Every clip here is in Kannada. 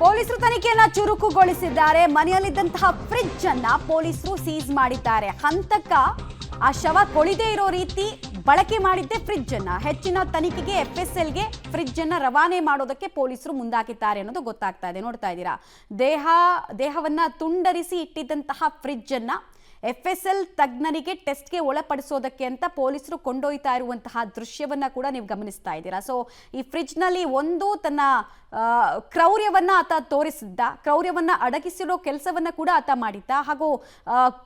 ಪೊಲೀಸರು ತನಿಖೆಯನ್ನ ಚುರುಕುಗೊಳಿಸಿದ್ದಾರೆ. ಮನೆಯಲ್ಲಿದ್ದಂತಹ ಫ್ರಿಡ್ಜ್ ಅನ್ನ ಪೊಲೀಸರು ಸೀಸ್ ಮಾಡಿದ್ದಾರೆ. ಹಂತಕ ಆ ಶವ ಕೊಳಿದೇ ಇರೋ ರೀತಿ ಬಳಕೆ ಮಾಡಿದ್ದೆ ಫ್ರಿಡ್ಜ್ ಅನ್ನ. ಹೆಚ್ಚಿನ ತನಿಖೆಗೆ FSLಗೆ ಫ್ರಿಡ್ಜ್ ಅನ್ನ ರವಾನೆ ಮಾಡೋದಕ್ಕೆ ಪೊಲೀಸರು ಮುಂದಾಕಿದ್ದಾರೆ ಅನ್ನೋದು ಗೊತ್ತಾಗ್ತಾ ಇದೆ. ನೋಡ್ತಾ ಇದ್ದೀರಾ, ದೇಹವನ್ನ ತುಂಡರಿಸಿ ಇಟ್ಟಿದ್ದಂತಹ ಫ್ರಿಡ್ಜ್ ಅನ್ನ FSL ತಜ್ಞರಿಗೆ ಟೆಸ್ಟ್ಗೆ ಒಳಪಡಿಸೋದಕ್ಕೆ ಅಂತ ಪೊಲೀಸರು ಕೊಂಡೊಯ್ತಾ ಇರುವಂತಹ ದೃಶ್ಯವನ್ನ ಕೂಡ ನೀವು ಗಮನಿಸ್ತಾ ಇದ್ದೀರಾ. ಸೊ ಈ ಫ್ರಿಡ್ಜ್ನಲ್ಲಿ ಒಂದು ತನ್ನ ಕ್ರೌರ್ಯವನ್ನ ಆತ ತೋರಿಸಿದ್ದ, ಕ್ರೌರ್ಯವನ್ನ ಅಡಗಿಸಿರೋ ಕೆಲಸವನ್ನ ಕೂಡ ಆತ ಮಾಡಿದ್ದ. ಹಾಗೂ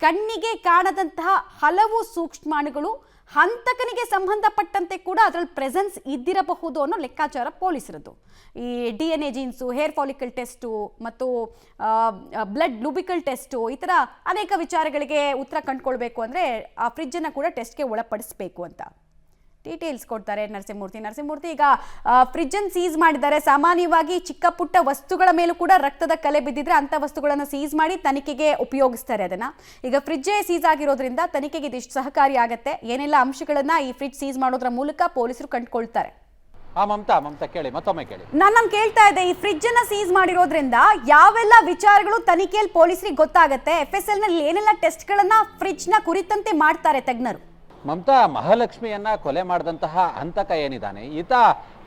ಕಣ್ಣಿಗೆ ಕಾಣದಂತಹ ಹಲವು ಸೂಕ್ಷ್ಮಾಣುಗಳು ಹಂತಕನಿಗೆ ಸಂಬಂಧಪಟ್ಟಂತೆ ಕೂಡ ಅದರಲ್ಲಿ ಪ್ರೆಸೆನ್ಸ್ ಇದ್ದಿರಬಹುದು ಅನ್ನೋ ಲೆಕ್ಕಾಚಾರ ಪೊಲೀಸರದ್ದು. ಈ DNA jeans, hair follicle test ಮತ್ತು ಬ್ಲಡ್ ಲೂಬಿಕಲ್ ಟೆಸ್ಟು, ಈ ಥರ ಅನೇಕ ವಿಚಾರಗಳಿಗೆ ಉತ್ತರ ಕಂಡುಕೊಳ್ಬೇಕು ಅಂದರೆ ಆ ಫ್ರಿಡ್ಜನ್ನು ಕೂಡ ಟೆಸ್ಟ್ಗೆ ಒಳಪಡಿಸಬೇಕು ಅಂತ ಡೀಟೇಲ್ಸ್ ಕೊಡ್ತಾರೆ ನರಸಿಂಹಮೂರ್ತಿ. ಈಗ ಫ್ರಿಡ್ಜನ್ನು ಸೀಸ್ ಮಾಡಿದ್ದಾರೆ. ಸಾಮಾನ್ಯವಾಗಿ ಚಿಕ್ಕ ಪುಟ್ಟ ವಸ್ತುಗಳ ಮೇಲೂ ಕೂಡ ರಕ್ತದ ಕಲೆ ಬಿದ್ದಿದ್ರೆ ಅಂಥ ವಸ್ತುಗಳನ್ನು ಸೀಸ್ ಮಾಡಿ ತನಿಖೆಗೆ ಉಪಯೋಗಿಸ್ತಾರೆ ಅದನ್ನು. ಈಗ ಫ್ರಿಡ್ಜೇ ಸೀಸ್ ಆಗಿರೋದ್ರಿಂದ ತನಿಖೆಗೆ ಇದಿಷ್ಟು ಸಹಕಾರಿ ಆಗುತ್ತೆ. ಏನೆಲ್ಲ ಅಂಶಗಳನ್ನು ಈ ಫ್ರಿಡ್ಜ್ ಸೀಸ್ ಮಾಡೋದ್ರ ಮೂಲಕ ಪೊಲೀಸರು ಕಂಡುಕೊಳ್ತಾರೆ. ಮಮತಾ ಕೇಳಿ, ಮತ್ತೊಮ್ಮೆ ಕೇಳಿ. ನಾನು ಕೇಳ್ತಾ ಇದ್ದೆ, ಈ ಫ್ರಿಡ್ಜ್ ಅನ್ನ ಸೀಸ್ ಮಾಡಿರೋದ್ರಿಂದ ಯಾವೆಲ್ಲ ವಿಚಾರಗಳು ತನಿಖೆಯಲ್ಲಿ ಪೊಲೀಸರಿಗೆ ಗೊತ್ತಾಗುತ್ತೆ? FSL ನಲ್ಲಿ ಏನೆಲ್ಲ ಟೆಸ್ಟ್ಗಳನ್ನ ಫ್ರಿಡ್ಜ್ ನ ಕುರಿತಂತೆ ಮಾಡ್ತಾರೆ ತಜ್ಞರು? ಮಮತಾ, ಮಹಾಲಕ್ಷ್ಮಿಯನ್ನ ಕೊಲೆ ಮಾಡಿದಂತಹ ಹಂತಕ ಏನಿದ್ದಾನೆ, ಈತ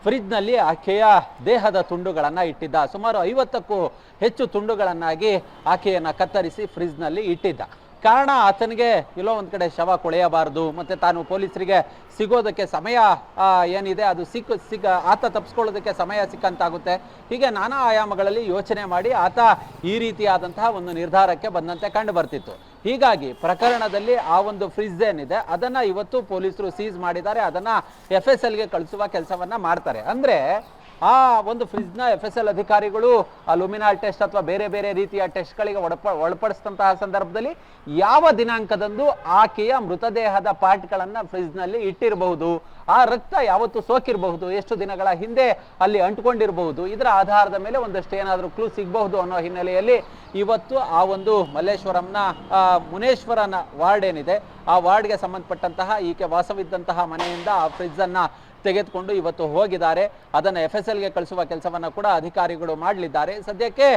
ಫ್ರಿಡ್ಜ್ ನಲ್ಲಿ ಆಕೆಯ ದೇಹದ ತುಂಡುಗಳನ್ನ ಇಟ್ಟಿದ್ದ. ಸುಮಾರು 50ಕ್ಕೂ ಹೆಚ್ಚು ತುಂಡುಗಳನ್ನಾಗಿ ಆಕೆಯನ್ನ ಕತ್ತರಿಸಿ ಫ್ರಿಡ್ಜ್ ನಲ್ಲಿ ಇಟ್ಟಿದ್ದ. ಕಾರಣ, ಆತನಿಗೆ ಎಲ್ಲೋ ಒಂದ್ ಕಡೆ ಶವ ಕೊಳೆಯಬಾರದು, ಮತ್ತೆ ತಾನು ಪೊಲೀಸರಿಗೆ ಸಿಗೋದಕ್ಕೆ ಸಮಯ ಏನಿದೆ ಅದು ಆತ ತಪ್ಪಿಸ್ಕೊಳ್ಳೋದಕ್ಕೆ ಸಮಯ ಸಿಕ್ಕಂತಾಗುತ್ತೆ. ಹೀಗೆ ನಾನಾ ಆಯಾಮಗಳಲ್ಲಿ ಯೋಚನೆ ಮಾಡಿ ಆತ ಈ ರೀತಿಯಾದಂತಹ ಒಂದು ನಿರ್ಧಾರಕ್ಕೆ ಬಂದಂತೆ ಕಂಡು ಬರ್ತಿತ್ತು. ಹೀಗಾಗಿ ಪ್ರಕರಣದಲ್ಲಿ ಆ ಒಂದು ಫ್ರಿಡ್ಜ್ ಏನಿದೆ ಅದನ್ನ ಇವತ್ತು ಪೊಲೀಸರು ಸೀಸ್ ಮಾಡಿದ್ದಾರೆ. ಅದನ್ನ FSLಗೆ ಕಳಿಸುವ ಕೆಲಸವನ್ನ ಮಾಡ್ತಾರೆ. ಅಂದ್ರೆ ಆ ಒಂದು ಫ್ರಿಡ್ಜ್ನ FSL ಅಧಿಕಾರಿಗಳು ಲುಮಿನಾಲ್ ಟೆಸ್ಟ್ ಅಥವಾ ಬೇರೆ ಬೇರೆ ರೀತಿಯ ಟೆಸ್ಟ್ಗಳಿಗೆ ಒಳಪಡಿಸಿದಂತಹ ಸಂದರ್ಭದಲ್ಲಿ ಯಾವ ದಿನಾಂಕದಂದು ಆಕೆಯ ಮೃತದೇಹದ ಪಾರ್ಟ್ಗಳನ್ನ ಫ್ರಿಡ್ಜ್ನಲ್ಲಿ ಇಟ್ಟಿರಬಹುದು, ಆ ರಕ್ತ ಯಾವತ್ತು ಸೋಕಿರಬಹುದು, ಎಷ್ಟು ದಿನಗಳ ಹಿಂದೆ ಅಲ್ಲಿ ಅಂಟ್ಕೊಂಡಿರಬಹುದು, ಇದರ ಆಧಾರದ ಮೇಲೆ ಒಂದಷ್ಟು ಏನಾದರೂ ಕ್ಲೂ ಸಿಗಬಹುದು ಅನ್ನೋ ಹಿನ್ನೆಲೆಯಲ್ಲಿ ಇವತ್ತು ಆ ಒಂದು ಮಲ್ಲೇಶ್ವರಂನ ಮುನೇಶ್ವರನ ವಾರ್ಡ್ ಏನಿದೆ ಆ ವಾರ್ಡ್ಗೆ ಸಂಬಂಧಪಟ್ಟಂತಹ ಈಕೆ ವಾಸವಿದ್ದಂತಹ ಮನೆಯಿಂದ ಆ ಫ್ರಿಡ್ಜ್ ಅನ್ನ ತೆಗೆದುಕೊಂಡು ಇವತ್ತು ಹೋಗಿದ್ದಾರೆ. ಅದನ್ನು FSLಗೆ ಕಳಿಸುವ ಕೆಲಸವನ್ನ ಕೂಡ ಅಧಿಕಾರಿಗಳು ಮಾಡಲಿದ್ದಾರೆ. ಸದ್ಯಕ್ಕೆ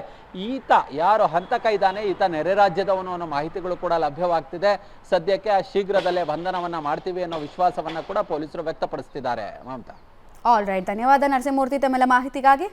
ಈತ ಯಾರು ಹಂತಕ ಇದ್ದಾನೆ, ಈತ ನೆರೆ ರಾಜ್ಯದವನು ಅನ್ನೋ ಮಾಹಿತಿಗಳು ಕೂಡ ಲಭ್ಯವಾಗ್ತಿದೆ. ಸದ್ಯಕ್ಕೆ ಶೀಘ್ರದಲ್ಲೇ ಬಂಧನವನ್ನ ಮಾಡ್ತೀವಿ ಅನ್ನೋ ವಿಶ್ವಾಸವನ್ನ ಕೂಡ ಪೊಲೀಸರು ವ್ಯಕ್ತಪಡಿಸ್ತಿದ್ದಾರೆ. ಮಮತಾ, ಆಲ್ ರೈಟ್, ಧನ್ಯವಾದ ನರಸಿಂಹಮೂರ್ತಿ ತಮ್ಮೆಲ್ಲ ಮಾಹಿತಿಗಾಗಿ.